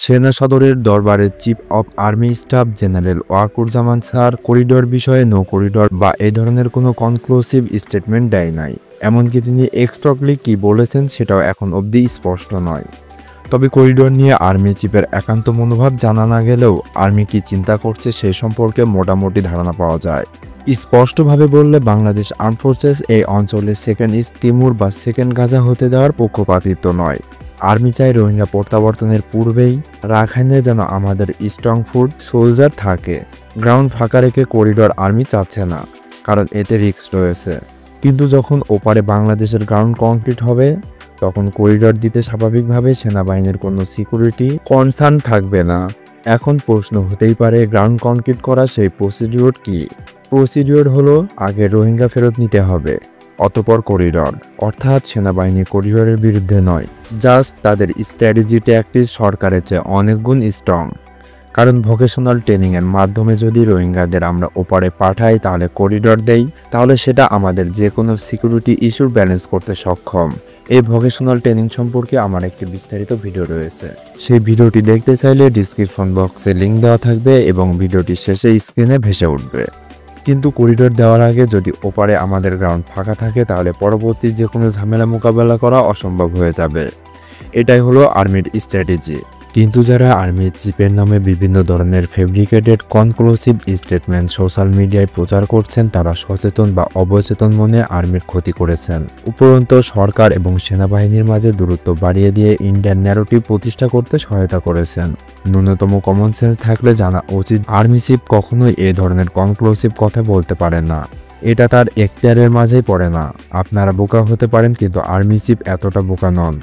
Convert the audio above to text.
সেনা সদরের দরবারের chief of army staff general Wakuruzzaman sir corridor বিষয়ে নো করিডোর বা এই ধরনের কোনো কনক্লুসিভ স্টেটমেন্ট দেয় নাই। এমনকি তিনি এক্সট্রাক্টলি কি বলেছেন সেটাও এখন অবধি স্পষ্ট নয়। তবে করিডোর নিয়ে আর্মি চিফের একান্ত মনোভাব জানা না গেলেও আর্মি কি চিন্তা করছে সে সম্পর্কে মোটামুটি ধারণা পাওয়া যায়। স্পষ্টভাবে বললে বাংলাদেশ আর্ম ফোর্সেস এই অঞ্চলে সেকেন্ড ইস্ট তিমুর বা সেকেন্ড গাজা হতে দেওয়ার পক্ষপাতিত্ব নয়। আর্মি চাই রোহিঙ্গা প্রত্যাবর্তনের পূর্বেই রাখাইনে যেন আমাদের স্ট্রং ফুট সোলজার থাকে। গ্রাউন্ড ফাঁকা রেখে করিডোর আর্মি চাচ্ছে না, কারণ এতে রিস্ক রয়েছে। কিন্তু যখন ওপারে বাংলাদেশের গ্রাউন্ড কমপ্লিট হবে তখন করিডোর দিতে স্বাভাবিকভাবে সেনাবাহিনীর কোনো সিকিউরিটি কনসার্ন থাকবে না। এখন প্রশ্ন হতেই পারে গ্রাউন্ড কমপ্লিট করা সেই প্রসিডিওর কি? প্রসিডিওর হলো আগে রোহিঙ্গা ফেরত নিতে হবে, অতঃপর করিডোর। অর্থাৎ সেনাবাহিনী করিডোরের বিরুদ্ধে নয়, জাস্ট তাদের স্ট্র্যাটেজি ট্যাকটিক্স সরকারের চেয়ে অনেক গুণ স্ট্রং। কারণ ভোকেশনাল ট্রেনিংয়ের মাধ্যমে যদি রোহিঙ্গাদের আমরা ওপারে পাঠাই তাহলে করিডোর দেই, তাহলে সেটা আমাদের যে কোনো সিকিউরিটি ইস্যুর ব্যালেন্স করতে সক্ষম। এই ভোকেশনাল ট্রেনিং সম্পর্কে আমার একটি বিস্তারিত ভিডিও রয়েছে, সেই ভিডিওটি দেখতে চাইলে ডিসক্রিপশন বক্সে লিঙ্ক দেওয়া থাকবে এবং ভিডিওটি শেষে স্ক্রিনে ভেসে উঠবে। কিন্তু করিডোর দেওয়ার আগে যদি ওপারে আমাদের গ্রাউন্ড ফাঁকা থাকে তাহলে পরবর্তী যে কোনো ঝামেলা মোকাবেলা করা অসম্ভব হয়ে যাবে। এটাই হলো আর্মির স্ট্র্যাটেজি। কিন্তু যারা আর্মির চিফের নামে বিভিন্ন ধরনের ফেব্রিকেটেড কনক্লুসিভ স্টেটমেন্ট সোশ্যাল মিডিয়ায় প্রচার করছেন তারা সচেতন বা অবচেতন মনে আর্মির ক্ষতি করেছেন। উপরন্তু সরকার এবং সেনাবাহিনীর মাঝে দূরত্ব বাড়িয়ে দিয়ে ইন্ডিয়ান ন্যারেটিভ প্রতিষ্ঠা করতে সহায়তা করেছেন। ন্যূনতম কমন সেন্স থাকলে জানা উচিত আর্মি চিফ কখনোই এ ধরনের কনক্লুসিভ কথা বলতে পারেন না। এটা তার এখতিয়ারের মাঝেই পড়ে না। আপনারা বোকা হতে পারেন কিন্তু আর্মি চিফ এতটা বোকা নন।